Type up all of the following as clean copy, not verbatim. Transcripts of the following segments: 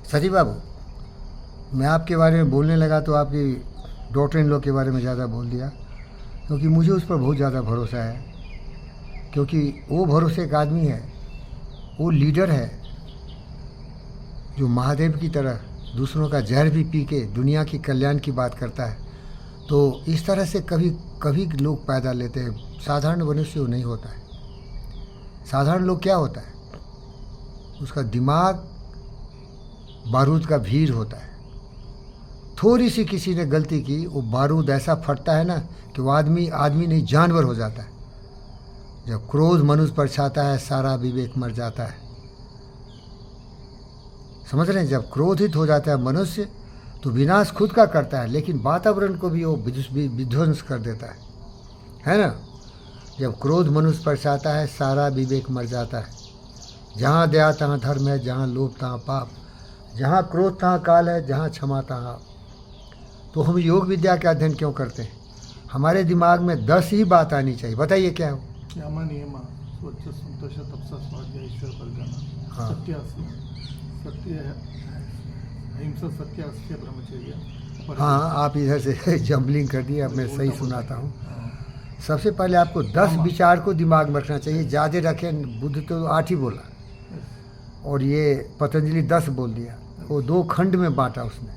सती बाबू, मैं आपके बारे में बोलने लगा तो आपकी डॉटर इन लॉ के बारे में ज़्यादा बोल दिया, क्योंकि मुझे उस पर बहुत ज़्यादा भरोसा है। क्योंकि वो भरोसे का आदमी है, वो लीडर है जो महादेव की तरह दूसरों का जहर भी पी के दुनिया की कल्याण की बात करता है। तो इस तरह से कभी कभी लोग पैदा लेते हैं, साधारण मनुष्य वो नहीं होता है। साधारण लोग क्या होता है, उसका दिमाग बारूद का भीड़ होता है। थोड़ी सी किसी ने गलती की, वो बारूद ऐसा फटता है ना कि वो आदमी नहीं जानवर हो जाता है। जब क्रोध मनुष्य पर छाता है, सारा विवेक मर जाता है। समझ रहे हैं? जब क्रोधित हो जाता है मनुष्य तो विनाश खुद का करता है, लेकिन वातावरण को भी वो विध्वंस कर देता है ना। जब क्रोध मनुष्य पर छाता है, सारा विवेक मर जाता है। जहाँ दया तहाँ धर्म है, जहाँ लोभ तहाँ पाप, जहाँ क्रोध तहाँ काल है, जहाँ क्षमा तहाँ आप। तो हम योग विद्या का अध्ययन क्यों करते हैं? हमारे दिमाग में 10 ही बात आनी चाहिए। बताइए क्या हो? यम नियम स्वच्छ संतोष तपसा स्वाध्याय ईश्वर परिजन। हाँ। सत्य अहिंसा सत्य अस्त्य ब्रह्मचर्य। हाँ, आप इधर से जम्बलिंग कर दिए। अब मैं सही सुनाता हूँ। सबसे पहले आपको 10 विचार को दिमाग में रखना चाहिए। ज़्यादा रखें, बुद्ध तो 8 ही बोला और ये पतंजलि 10 बोल दिया। वो 2 खंड में बांटा उसने।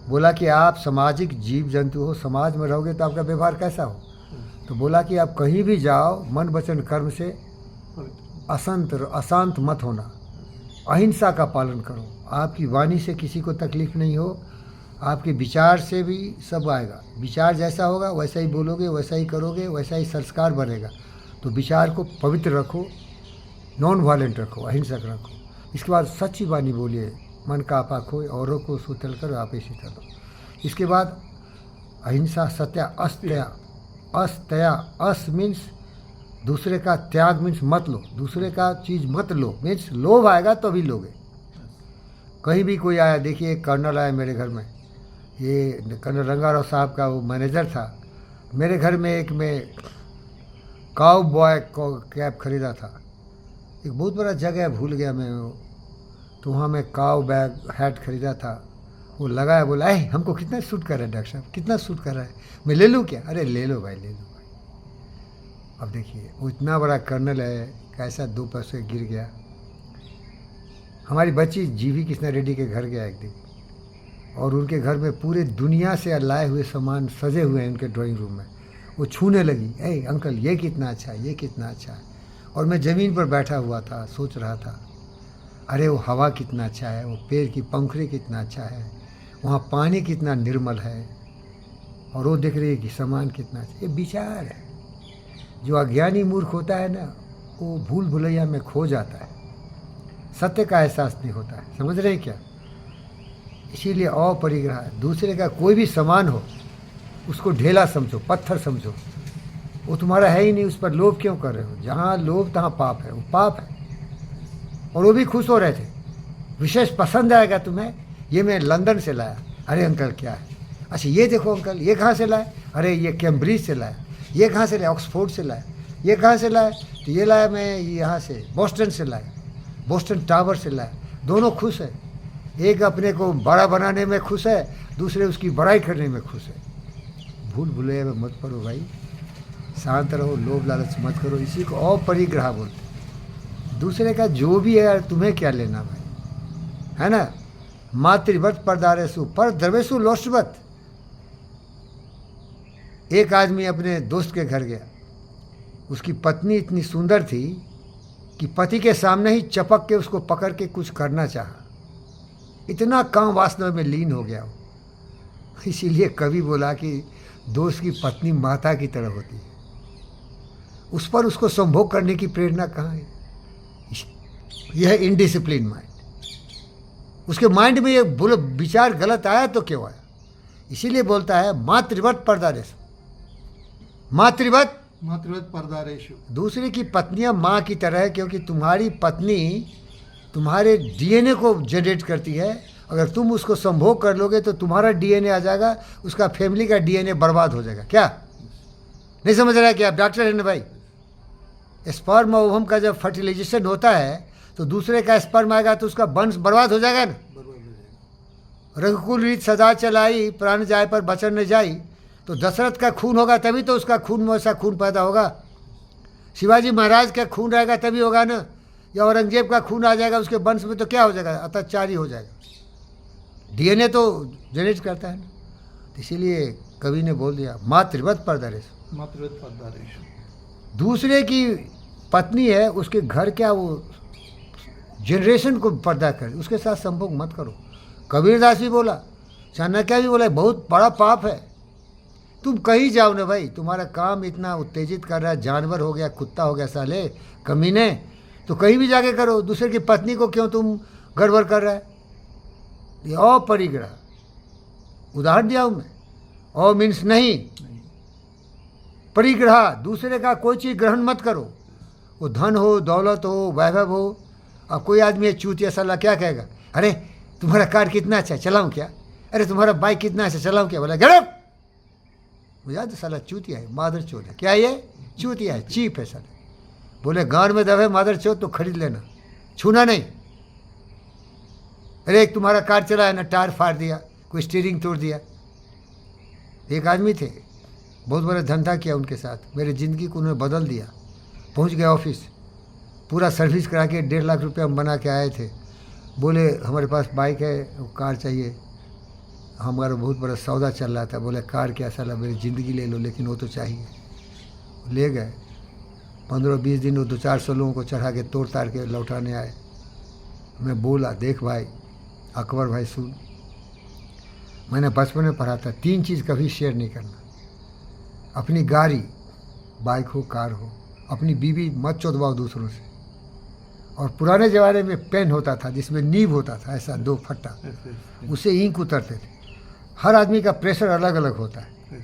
बोला कि आप सामाजिक जीव जंतु हो, समाज में रहोगे तो आपका व्यवहार कैसा हो। तो बोला कि आप कहीं भी जाओ, मन वचन कर्म से अशांत मत होना, अहिंसा का पालन करो। आपकी वाणी से किसी को तकलीफ नहीं हो, आपके विचार से भी सब आएगा। विचार जैसा होगा वैसा ही बोलोगे, वैसा ही करोगे, वैसा ही संस्कार बनेगा। तो विचार को पवित्र रखो, नॉन वायलेंट रखो, अहिंसक रखो। इसके बाद सच्ची वाणी बोलिए, मन का आपा खोए, औरों को सुतल करो, आप इसी करो। इसके बाद अहिंसा सत्या अस्तया। अस्तया, अस मीन्स दूसरे का त्याग, मीन्स मत लो, दूसरे का चीज़ मत लो, मीन्स लोभ आएगा तो भी लोगे। कहीं भी कोई आया, देखिए एक कर्नल आया मेरे घर में, ये कर्नल रंगाराव साहब का वो मैनेजर था। मेरे घर में एक मैं काउ बॉय कैब खरीदा था। एक बहुत बड़ा जगह भूल गया मैं वो, तो वहाँ मैं काउ बैग हैट खरीदा था। वो लगाया, बोला हमको कितना सूट कर रहा है डॉक्टर साहब, कितना सूट कर रहा है, मैं ले लूँ क्या? अरे ले लो भाई, ले लो भाई। अब देखिए वो इतना बड़ा कर्नल है, कैसा 2 पैसे गिर गया। हमारी बच्ची जीवी कृष्णा रेड्डी के घर गया एक दिन, और उनके घर में पूरे दुनिया से लाए हुए सामान सजे हुए हैं उनके ड्राइंग रूम में। वो छूने लगी, अंकल ये कितना अच्छा है, ये कितना अच्छा है। और मैं ज़मीन पर बैठा हुआ था, सोच रहा था, अरे वो हवा कितना अच्छा है, वो पेड़ की पंखुड़ी कितना अच्छा है, वहाँ पानी कितना निर्मल है, और वो देख रही है कि सामान कितना अच्छा। ये विचार है। जो अज्ञानी मूर्ख होता है ना, वो भूल भुलैया में खो जाता है, सत्य का एहसास नहीं होता है। समझ रहे हैं क्या? इसीलिए अपरिग्रह, दूसरे का कोई भी सामान हो उसको ढेला समझो, पत्थर समझो, वो तुम्हारा है ही नहीं, उस पर लोभ क्यों कर रहे हो? जहाँ लोभ तहाँ पाप है, वो पाप है। और वो भी खुश हो रहे थे, विशेष पसंद आएगा तुम्हें, ये मैं लंदन से लाया। अरे अंकल क्या है? अच्छा ये देखो अंकल, ये कहाँ से लाए? अरे ये कैम्ब्रिज से लाया। ये कहाँ से लाया? ऑक्सफोर्ड से लाया। ये कहाँ से लाया? तो ये लाया मैं यहाँ से, बोस्टन से लाया, बोस्टन टावर से लाया। दोनों खुश है, एक अपने को बड़ा बनाने में खुश है, दूसरे उसकी बड़ाई करने में खुश है। भूल भुलैया में मत पड़ो भाई, शांत रहो, लोभ लालच मत करो। इसी को अपरिग्रह बोलते हैं। दूसरे का जो भी है तुम्हें क्या लेना भाई, है ना। मातृवत परदारेसु पर द्रवेशु लोष्टवत। एक आदमी अपने दोस्त के घर गया, उसकी पत्नी इतनी सुंदर थी कि पति के सामने ही चपक के उसको पकड़ के कुछ करना चाहा। इतना काम वासना में लीन हो गया वो। इसीलिए कवि बोला कि दोस्त की पत्नी माता की तरह होती है। उस पर उसको संभोग करने की प्रेरणा कहाँ है? यह है इनडिसिप्लिन माइंड। उसके माइंड में ये विचार गलत आया तो क्यों आया? इसीलिए बोलता है मातृवत परदारेशु। मातृवत परदारेशु, दूसरे की पत्नियां माँ की तरह है, क्योंकि तुम्हारी पत्नी तुम्हारे डीएनए को जनरेट करती है। अगर तुम उसको संभोग कर लोगे तो तुम्हारा डीएनए आ जाएगा, उसका फैमिली का डीएनए बर्बाद हो जाएगा। क्या नहीं समझ रहा है? क्या आप डॉक्टर हैं ना भाई? स्पर्म और ओवम का जब फर्टिलाइजेशन होता है तो दूसरे का स्पर्म आएगा तो उसका वंश बर्बाद हो जाएगा ना। रघुकुल रीत सदा चलाई, प्राण जाए पर बचन न जाई। तो दशरथ का खून होगा तभी तो उसका खून में वैसा खून पैदा होगा। शिवाजी महाराज का खून रहेगा तभी होगा ना। या औरंगजेब का खून आ जाएगा उसके वंश में तो क्या हो जाएगा, अत्याचारी हो जाएगा। डीएनए तो जनरेट करता है ना। तो इसीलिए कवि ने बोल दिया मातृवत परदरेश। मातृवत परदरेश। दूसरे की पत्नी है, उसके घर क्या वो जनरेशन को पर्दा करे, उसके साथ संभोग मत करो। कबीरदास भी बोला, चाणक्य भी बोला, बहुत बड़ा पाप है। तुम कहीं जाओ ना भाई, तुम्हारा काम इतना उत्तेजित कर रहा है, जानवर हो गया, कुत्ता हो गया साले कमीने, तो कहीं भी जाके करो। दूसरे की पत्नी को क्यों तुम गड़बड़ कर रहा है? ये अपरिग्रह उदाहरण दिया हूँ मैं। और मीन्स नहीं, परिग्रह, दूसरे का कोई चीज़ ग्रहण मत करो। वो धन हो, दौलत हो, वैभव हो। अब कोई आदमी है चूतिया साला, क्या कहेगा, अरे तुम्हारा कार कितना अच्छा है, चलाऊँ क्या? अरे तुम्हारा बाइक कितना अच्छा, चलाऊँ क्या? बोला गड़प, मुझे तो साला चूतिया है, मादर चोद है। क्या ये चूतिया है, चीप है साला। बोले गांव में दबे मादर चोद तो खरीद लेना, छूना नहीं। अरे एक तुम्हारा कार चला है ना, टायर फाड़ दिया, कोई स्टीयरिंग तोड़ दिया। एक आदमी थे, बहुत बड़ा धंधा किया उनके साथ, मेरी ज़िंदगी को उन्होंने बदल दिया। पहुंच गए ऑफिस, पूरा सर्विस करा के 1.5 लाख रुपया हम बना के आए थे। बोले हमारे पास बाइक है, कार चाहिए, हमारा बहुत बड़ा सौदा चल रहा था। बोले कार क्या साला, मेरी ज़िंदगी ले लो, लेकिन वो तो चाहिए। ले गए, 15-20 दिन वो 200-400 लोगों को चढ़ा के तोड़ ताड़ के लौटाने आए। मैं बोला देख भाई अकबर भाई सुन, मैंने बचपन में पढ़ा था 3 चीज़ कभी शेयर नहीं करना। अपनी गाड़ी, बाइक हो कार हो, अपनी बीवी मत चोदवाओ दूसरों से। और पुराने ज़माने में पेन होता था जिसमें नीब होता था, ऐसा 2 फट्टा, उससे इंक उतरते थे। हर आदमी का प्रेशर अलग अलग होता है।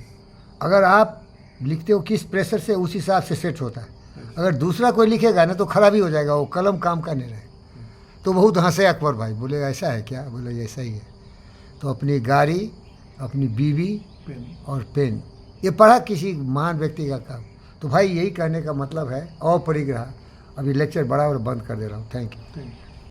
अगर आप लिखते हो किस प्रेशर से, उस हिसाब से सेट होता है। अगर दूसरा कोई लिखेगा ना तो खराबी हो जाएगा, वो कलम काम का नहीं रहे। तो बहुत हंसे अकबर भाई, बोले ऐसा है क्या? बोले ऐसा ही है। तो अपनी गाड़ी, अपनी बीवी और पेन, ये पढ़ा किसी महान व्यक्ति का काम। तो भाई यही कहने का मतलब है अपरिग्रह। अभी लेक्चर बड़ा और बंद कर दे रहा हूँ। Thank you.